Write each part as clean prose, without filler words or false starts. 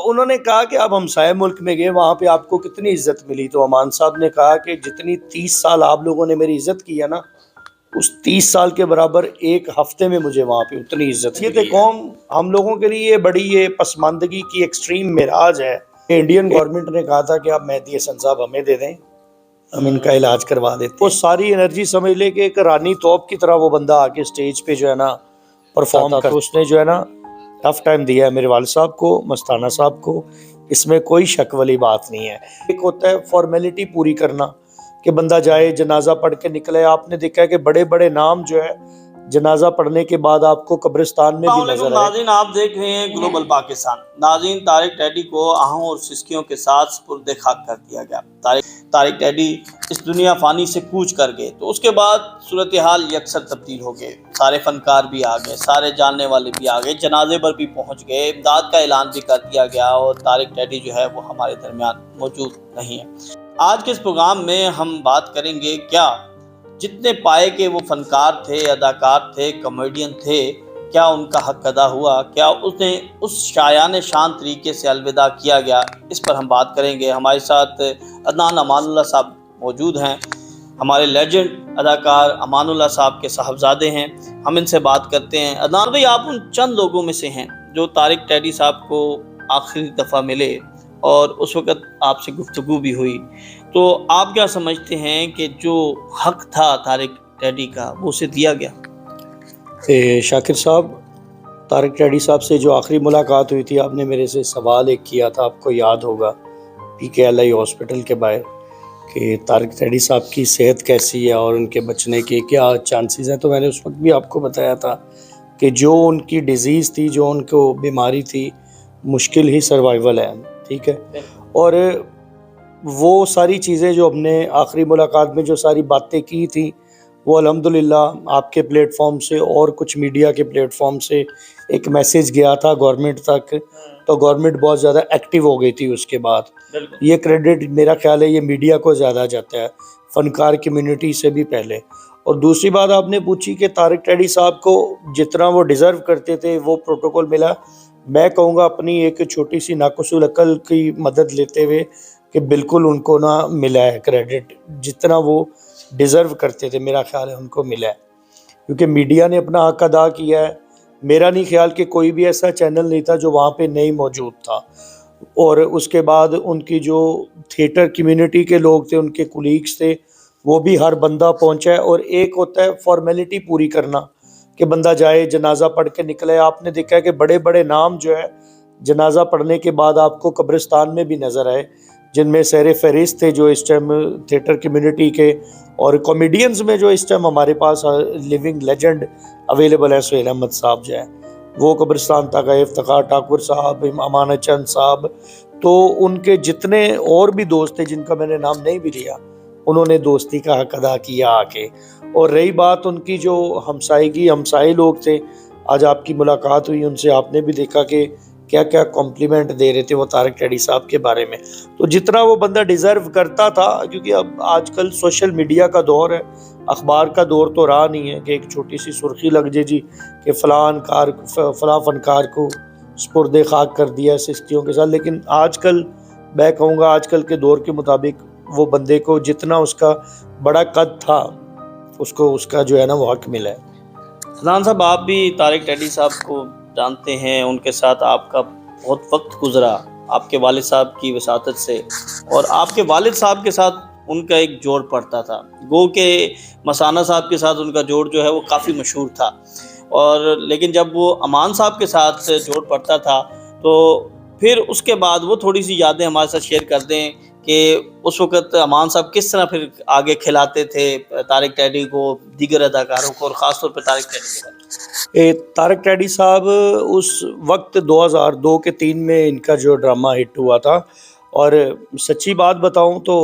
انہوں نے کہا کہ آپ ہمسائے ملک میں گئے وہاں پہ آپ کو کتنی عزت ملی، تو امان صاحب نے کہا کہ جتنی 30 سال آپ لوگوں نے میری عزت کی ہے نا، اس 30 سال کے برابر ایک ہفتے میں مجھے وہاں پہ اتنی عزت ملی ہے۔ قوم ہم لوگوں کے لیے بڑی یہ پسماندگی کی ایکسٹریم معراج ہے۔ انڈین گورنمنٹ نے کہا تھا کہ آپ مہدی حسن صاحب ہمیں دے دیں، ہم ان کا علاج کروا دیتے ہیں۔ وہ ساری انرجی سمجھ لے کہ ایک رانی توپ کی طرح وہ بندہ آ کے سٹیج پہ جو ہے نا پرفارم کرتا، تو اس نے جو ہے نا ٹف ٹائم دیا ہے میرے والد صاحب کو، مستانہ صاحب کو، اس میں کوئی شک والی بات نہیں ہے۔ ایک ہوتا ہے فارمیلٹی پوری کرنا کہ بندہ جائے جنازہ پڑھ کے نکلے۔ آپ نے دیکھا ہے کہ بڑے بڑے نام جو ہے جنازہ پڑھنے کے بعد آپ کو قبرستان میں بھی نظر آئے۔ ناظرین آپ دیکھ رہے ہیں گلوبل پاکستان۔ ناظرین طارق ٹیڈی کو آہوں اور سسکیوں کے ساتھ سپرد خاک کر دیا گیا۔ طارق ٹیڈی اس دنیا فانی سے کوچ کر گئے تو اس کے بعد صورتحال یکسر تبدیل ہو گئے۔ سارے فنکار بھی آ گئے، سارے جاننے والے بھی آ گئے، جنازے پر بھی پہنچ گئے، امداد کا اعلان بھی کر دیا گیا، اور طارق ٹیڈی جو ہے وہ ہمارے درمیان موجود نہیں ہے۔ آج کے اس پروگرام میں ہم بات کریں گے کیا جتنے پائے کے وہ فنکار تھے، اداکار تھے، کامیڈین تھے، کیا ان کا حق ادا ہوا؟ کیا اس شایان شان طریقے سے الوداع کیا گیا؟ اس پر ہم بات کریں گے۔ ہمارے ساتھ عدنان امان اللہ صاحب موجود ہیں، ہمارے لیجنڈ اداکار امان اللہ صاحب کے صاحبزادے ہیں۔ ہم ان سے بات کرتے ہیں۔ عدنان بھائی، آپ ان چند لوگوں میں سے ہیں جو طارق ٹیڈی صاحب کو آخری دفعہ ملے اور اس وقت آپ سے گفتگو بھی ہوئی، تو آپ کیا سمجھتے ہیں کہ جو حق تھا طارق ٹیڈی کا وہ اسے دیا گیا؟ شاکر صاحب، طارق ٹیڈی صاحب سے جو آخری ملاقات ہوئی تھی، آپ نے میرے سے سوال ایک کیا تھا، آپ کو یاد ہوگا، پی کے ایل آئی ہاسپٹل کے باہر، کہ طارق ٹیڈی صاحب کی صحت کیسی ہے اور ان کے بچنے کے کیا چانسز ہیں۔ تو میں نے اس وقت بھی آپ کو بتایا تھا کہ جو ان کی ڈیزیز تھی، جو ان کو بیماری تھی، مشکل ہی سروائیول ہے، ٹھیک ہے۔ اور وہ ساری چیزیں جو ہم نے آخری ملاقات میں جو ساری باتیں کی تھیں، وہ الحمدللہ آپ کے پلیٹ فارم سے اور کچھ میڈیا کے پلیٹ فارم سے ایک میسیج گیا تھا گورنمنٹ تک، تو گورنمنٹ بہت زیادہ ایکٹیو ہو گئی تھی اس کے بعد۔ یہ کریڈٹ میرا خیال ہے یہ میڈیا کو زیادہ جاتا ہے، فنکار کمیونٹی سے بھی پہلے۔ اور دوسری بات آپ نے پوچھی کہ طارق ٹیڈی صاحب کو جتنا وہ ڈیزرو کرتے تھے وہ پروٹوکول ملا، میں کہوں گا اپنی ایک چھوٹی سی ناقص العقل کی مدد لیتے ہوئے کہ بالکل ان کو نہ ملا ہے کریڈٹ، جتنا وہ ڈیزرو کرتے تھے میرا خیال ہے ان کو ملا ہے، کیونکہ میڈیا نے اپنا حق ادا کیا ہے۔ میرا نہیں خیال کہ کوئی بھی ایسا چینل نہیں تھا جو وہاں پہ نہیں موجود تھا۔ اور اس کے بعد ان کی جو تھیٹر کمیونٹی کے لوگ تھے، ان کے کولیگز تھے، وہ بھی ہر بندہ پہنچا ہے۔ اور ایک ہوتا ہے فارمیلٹی پوری کرنا کہ بندہ جائے جنازہ پڑھ کے نکلے۔ آپ نے دیکھا ہے کہ بڑے بڑے نام جو ہے جنازہ پڑھنے کے بعد آپ کو قبرستان میں بھی نظر آئے، جن میں سیر فہرست تھے جو اس ٹائم تھیٹر کمیونٹی کے، اور کامیڈینز میں جو اس ٹائم ہمارے پاس لیونگ لیجنڈ اویلیبل ہے، سہیل احمد صاحب جو ہے وہ قبرستان تک گئے، افتخار ٹھاکر صاحب، امان چند صاحب، تو ان کے جتنے اور بھی دوست تھے جن کا میں نے نام نہیں بھی لیا، انہوں نے دوستی کا حق ادا کیا آ کے۔ اور رہی بات ان کی جو ہمسائیگی، ہمسائے لوگ تھے، آج آپ کی ملاقات ہوئی ان سے، آپ نے بھی دیکھا کہ کیا کیا کمپلیمنٹ دے رہے تھے وہ طارق ٹیڈی صاحب کے بارے میں۔ تو جتنا وہ بندہ ڈیزرو کرتا تھا، کیونکہ اب آج کل سوشل میڈیا کا دور ہے، اخبار کا دور تو رہا نہیں ہے کہ ایک چھوٹی سی سرخی لگ جائے جی کہ فلاں فنکار کو سپرد خاک کر دیا سسکیوں کے ساتھ، لیکن آج کل میں کہوں گا آج کل کے دور کے مطابق وہ بندے کو جتنا اس کا بڑا قد تھا اس کو اس کا جو ہے نا وہ حق ملا ہے۔ عدنان صاحب، آپ بھی طارق ٹیڈی صاحب کو جانتے ہیں، ان کے ساتھ آپ کا بہت وقت گزرا آپ کے والد صاحب کی وساطت سے، اور آپ کے والد صاحب کے ساتھ ان کا ایک جوڑ پڑتا تھا، گو کہ مستانہ صاحب کے ساتھ ان کا جوڑ جو ہے وہ کافی مشہور تھا، اور لیکن جب وہ امان صاحب کے ساتھ جوڑ پڑتا تھا تو پھر اس کے بعد وہ تھوڑی سی یادیں ہمارے ساتھ شیئر کر دیں کہ اس وقت امان صاحب کس طرح پھر آگے کھلاتے تھے طارق ٹیڈی کو، دیگر اداکاروں کو، اور خاص طور پہ طارق ٹیڈی کے بارے۔ طارق ٹیڈی صاحب اس وقت 2002 کے 3 میں ان کا جو ڈرامہ ہٹ ہوا تھا، اور سچی بات بتاؤں تو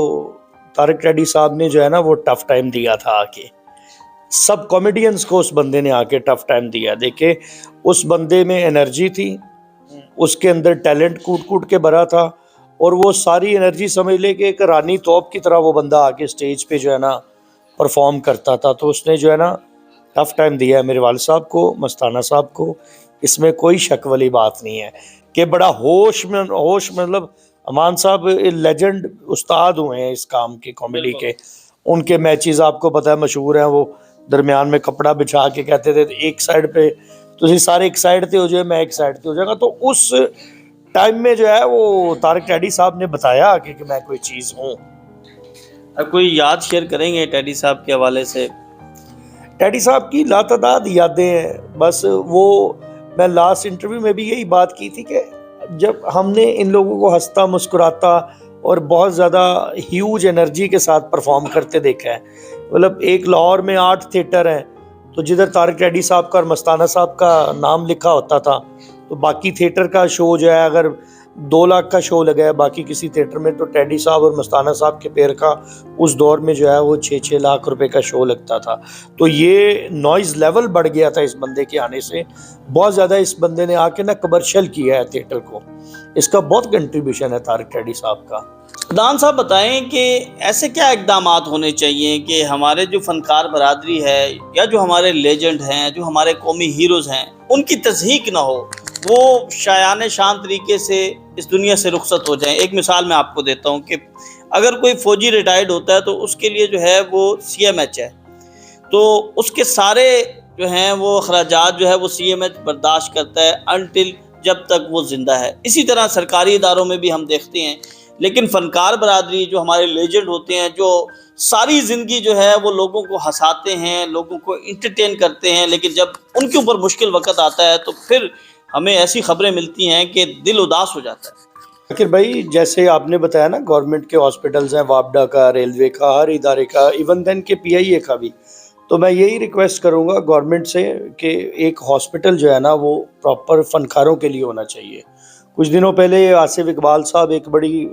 طارق ٹیڈی صاحب نے جو ہے نا وہ ٹف ٹائم دیا تھا آ کے، سب کامیڈینز کو اس بندے نے آ کے ٹف ٹائم دیا۔ دیکھیں اس بندے میں انرجی تھی، اس کے اندر ٹیلنٹ کوٹ کوٹ کے بھرا تھا، اور وہ ساری انرجی سمجھ لے کہ ایک رانی توپ کی طرح وہ بندہ آ کے سٹیج پہ جو ہے نا پرفارم کرتا تھا، تو اس نے جو ہے نا ٹف ٹائم دیا ہے میرے والد صاحب کو، مستانہ صاحب کو، اس میں کوئی شک والی بات نہیں ہے۔ کہ بڑا ہوش مطلب امان صاحب لیجنڈ استاد ہوئے ہیں اس کام کے کامیڈی کے. ان کے میچز آپ کو پتہ ہے مشہور ہیں, وہ درمیان میں کپڑا بچھا کے کہتے تھے ایک سائڈ پہ تسی سارے ایک سائڈ تے ہو جائے, میں ایک سائڈ تے ہو جائے گا. تو اس ٹائم میں جو ہے وہ طارق ٹیڈی صاحب نے بتایا کہ میں کوئی چیز ہوں. کوئی یاد شیئر کریں گے ٹیڈی صاحب کے حوالے سے؟ ٹیڈی صاحب کی لاتعداد یادیں ہیں. بس وہ میں لاسٹ انٹرویو میں بھی یہی بات کی تھی کہ جب ہم نے ان لوگوں کو ہنستا مسکراتا اور بہت زیادہ ہیوج انرجی کے ساتھ پرفارم کرتے دیکھا ہے. مطلب ایک لاہور میں 8 تھیٹر ہیں, تو جدھر طارق ٹیڈی صاحب کا اور مستانہ صاحب کا نام لکھا ہوتا تھا, تو باقی تھیٹر کا شو جو ہے اگر 2 لاکھ کا شو لگا ہے باقی کسی تھیٹر میں, تو ٹیڈی صاحب اور مستانہ صاحب کے پیر کا اس دور میں جو ہے وہ 6 لاکھ روپے کا شو لگتا تھا. تو یہ نوائز لیول بڑھ گیا تھا اس بندے کے آنے سے. بہت زیادہ اس بندے نے آ کے نا کمرشل کیا ہے تھیٹر کو. اس کا بہت کنٹریبیوشن ہے طارق ٹیڈی صاحب کا. عدنان صاحب بتائیں کہ ایسے کیا اقدامات ہونے چاہیے کہ ہمارے جو فنکار برادری ہے یا جو ہمارے لیجنڈ ہیں, جو ہمارے قومی ہیروز ہیں, ان کی تضحیک نہ ہو, وہ شایان شان طریقے سے اس دنیا سے رخصت ہو جائیں. ایک مثال میں آپ کو دیتا ہوں کہ اگر کوئی فوجی ریٹائرڈ ہوتا ہے تو اس کے لیے جو ہے وہ سی ایم ایچ ہے, تو اس کے سارے جو ہیں وہ اخراجات جو ہے وہ سی ایم ایچ برداشت کرتا ہے انٹل جب تک وہ زندہ ہے. اسی طرح سرکاری اداروں میں بھی ہم دیکھتے ہیں. لیکن فنکار برادری جو ہمارے لیجنڈ ہوتے ہیں, جو ساری زندگی جو ہے وہ لوگوں کو ہنساتے ہیں, لوگوں کو انٹرٹین کرتے ہیں, لیکن جب ان کے اوپر مشکل وقت آتا ہے تو پھر ہمیں ایسی خبریں ملتی ہیں کہ دل اداس ہو جاتا ہے. ذاکر بھائی, جیسے آپ نے بتایا نا گورنمنٹ کے ہاسپٹلز ہیں, وابڈا کا, ریلوے کا, ہر ادارے کا, ایون دین کے پی آئی اے کا بھی, تو میں یہی ریکویسٹ کروں گا گورنمنٹ سے کہ ایک ہاسپٹل جو ہے نا وہ پراپر فنکاروں کے لیے ہونا چاہیے. کچھ دنوں پہلے آصف اقبال صاحب ایک بڑی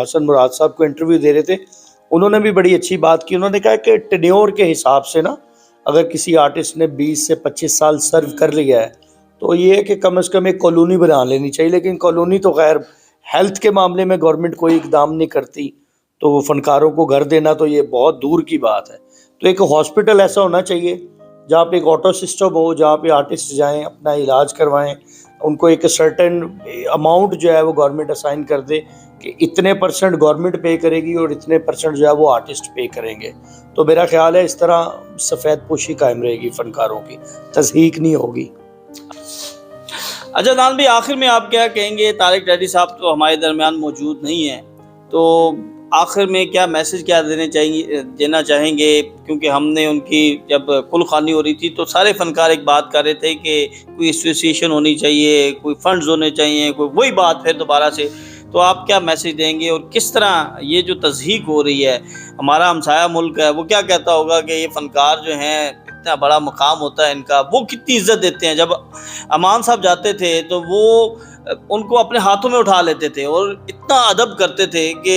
حسن مراد صاحب کو انٹرویو دے رہے تھے, انہوں نے بھی بڑی اچھی بات کی. انہوں نے کہا کہ ٹینیور کے حساب سے نا اگر کسی آرٹسٹ نے 20 سے 25 سال سرو کر لیا ہے تو یہ ہے کہ کم از کم ایک کالونی بنا لینی چاہیے. لیکن کالونی تو خیر ہیلتھ کے معاملے میں گورنمنٹ کوئی اقدام نہیں کرتی, تو وہ فنکاروں کو گھر دینا تو یہ بہت دور کی بات ہے. تو ایک ہاسپٹل ایسا ہونا چاہیے جہاں پہ ایک آٹو سسٹم ہو, جہاں پہ آرٹسٹ جائیں اپنا علاج کروائیں, ان کو ایک سرٹن اماؤنٹ جو ہے وہ گورنمنٹ اسائن کر دے کہ اتنے % گورنمنٹ پے کرے گی اور اتنے % جو ہے وہ آرٹسٹ پے کریں گے. تو میرا خیال ہے اس طرح سفید پوشی قائم رہے گی, فنکاروں کی تضحیک نہیں ہوگی. اچھا عدنان بھی, آخر میں آپ کیا کہیں گے؟ طارق ٹیڈی صاحب تو ہمارے درمیان موجود نہیں ہیں, تو آخر میں کیا میسج کیا دینا چاہیں گے؟ کیونکہ ہم نے ان کی جب کل خوانی ہو رہی تھی تو سارے فنکار ایک بات کر رہے تھے کہ کوئی ایسوسیشن ہونی چاہیے, کوئی فنڈز ہونے چاہیے, کوئی وہی بات پھر دوبارہ سے. تو آپ کیا میسج دیں گے, اور کس طرح یہ جو تضحیک ہو رہی ہے, ہمارا ہمسایہ ملک ہے وہ کیا کہتا ہوگا کہ یہ فنکار جو ہیں اتنا بڑا مقام ہوتا ہے ان کا, وہ کتنی عزت دیتے ہیں. جب امان صاحب جاتے تھے تو وہ ان کو اپنے ہاتھوں میں اٹھا لیتے تھے اور اتنا ادب کرتے تھے کہ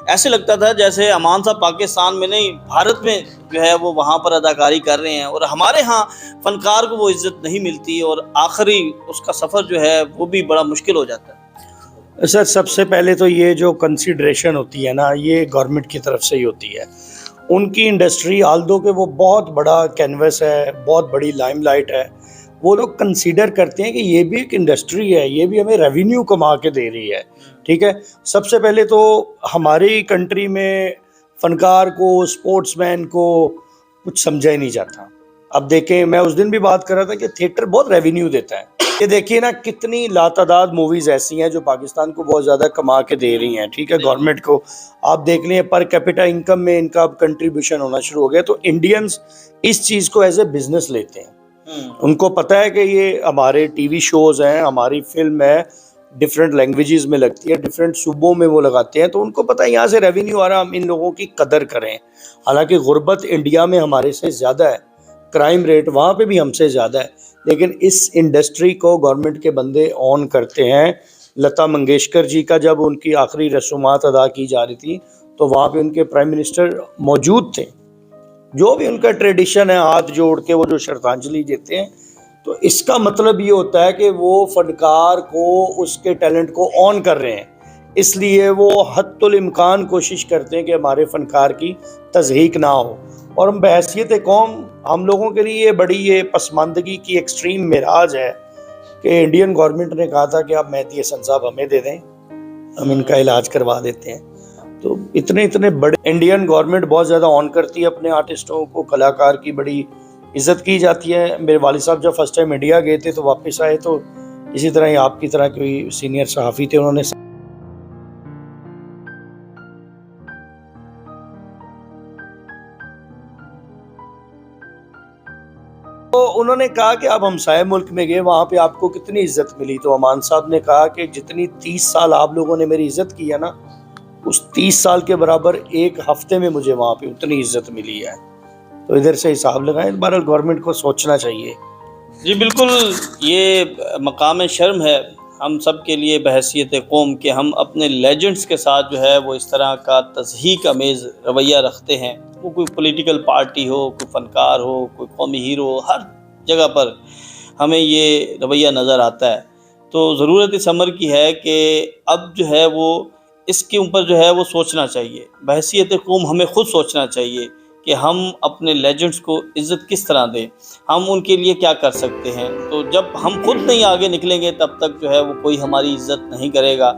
ایسے لگتا تھا جیسے امان صاحب پاکستان میں نہیں بھارت میں جو ہے وہ وہاں پر اداکاری کر رہے ہیں, اور ہمارے ہاں فنکار کو وہ عزت نہیں ملتی, اور آخری اس کا سفر جو ہے وہ بھی بڑا مشکل ہو جاتا ہے. سر سب سے پہلے تو یہ جو کنسیڈریشن ہوتی ہے نا یہ گورنمنٹ کی طرف سے ہی ہوتی ہے. ان کی انڈسٹری آلدو کہ وہ بہت بڑا کینوس ہے, بہت بڑی لائم لائٹ ہے, وہ لوگ کنسیڈر کرتے ہیں کہ یہ بھی ایک انڈسٹری ہے, یہ بھی ہمیں ریونیو کما کے دے رہی ہے. ٹھیک ہے, سب سے پہلے تو ہماری کنٹری میں فنکار کو, سپورٹس مین کو کچھ سمجھا ہی نہیں جاتا. اب دیکھیں, میں اس دن بھی بات کر رہا تھا کہ تھیٹر بہت ریونیو دیتا ہے. یہ دیکھیے نا کتنی لاتعداد موویز ایسی ہیں جو پاکستان کو بہت زیادہ کما کے دے رہی ہیں. ٹھیک ہے, گورنمنٹ کو آپ دیکھ لیں پر کیپٹا انکم میں ان کا کنٹریبیوشن ہونا شروع ہو گیا. تو انڈینز اس چیز کو ایز اے بزنس لیتے ہیں. ان کو پتہ ہے کہ یہ ہمارے ٹی وی شوز ہیں, ہماری فلم ہے, ڈفرینٹ لینگویجز میں لگتی ہے, ڈفرینٹ صوبوں میں وہ لگاتے ہیں, تو ان کو پتہ ہے یہاں سے ریونیو آ رہا, ہم ان لوگوں کی قدر کریں. حالانکہ غربت انڈیا میں ہمارے سے زیادہ ہے, کرائم ریٹ وہاں پہ بھی ہم سے زیادہ ہے, لیکن اس انڈسٹری کو گورنمنٹ کے بندے آن کرتے ہیں. لتا منگیشکر جی کا جب ان کی آخری رسومات ادا کی جا رہی تھی تو وہاں پہ ان کے پرائم منسٹر موجود تھے. جو بھی ان کا ٹریڈیشن ہے ہاتھ جوڑ کے وہ جو شرطانجلی دیتے ہیں, تو اس کا مطلب یہ ہوتا ہے کہ وہ فنکار کو, اس کے ٹیلنٹ کو آن کر رہے ہیں. اس لیے وہ حد الامکان کوشش کرتے ہیں کہ ہمارے فنکار کی تضحیک نہ ہو. اور ہم بحیثیت قوم, ہم لوگوں کے لیے یہ بڑی یہ پسماندگی کی ایکسٹریم معراج ہے کہ انڈین گورنمنٹ نے کہا تھا کہ آپ مہدی حسن صاحب ہمیں دے دیں، ہم ان کا علاج کروا دیتے ہیں. تو اتنے بڑے انڈین گورنمنٹ بہت زیادہ آن کرتی ہے اپنے آرٹسٹوں کو، کلاکار کی بڑی عزت کی جاتی ہے. میرے والد صاحب جب فرسٹ ٹائم انڈیا گئے تھے تو واپس آئے تو اسی طرح ہی آپ کی طرح کوئی سینئر صحافی تھے، انہوں نے کہا کہ آپ ہمسائے ملک میں گئے، وہاں پہ آپ کو کتنی عزت ملی. تو امان صاحب نے کہا کہ جتنی 30 سال آپ لوگوں نے میری عزت کی ہے نا، اس 30 سال کے برابر ایک ہفتے میں مجھے وہاں پہ اتنی عزت ملی ہے. تو ادھر سے حساب لگائیں. بہرحال گورنمنٹ کو سوچنا چاہیے. جی بالکل، یہ مقام شرم ہے ہم سب کے لیے بحیثیت قوم کہ ہم اپنے لیجنڈز کے ساتھ جو ہے وہ اس طرح کا تضحیک امیز رویہ رکھتے ہیں. وہ کوئی پولیٹیکل پارٹی ہو، کوئی فنکار ہو، کوئی قومی ہیرو ہو، ہر جگہ پر ہمیں یہ رویہ نظر آتا ہے. تو ضرورت اس امر کی ہے کہ اب جو ہے وہ اس کے اوپر جو ہے وہ سوچنا چاہیے. بحیثیت قوم ہمیں خود سوچنا چاہیے کہ ہم اپنے لیجنڈز کو عزت کس طرح دیں، ہم ان کے لیے کیا کر سکتے ہیں. تو جب ہم خود نہیں آگے نکلیں گے تب تک جو ہے وہ کوئی ہماری عزت نہیں کرے گا.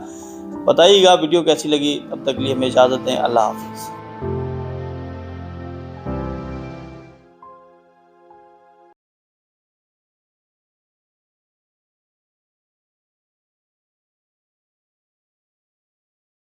بتائیے گا ویڈیو کیسی لگی. اب تک لیے ہمیں اجازت دیں. اللہ حافظ.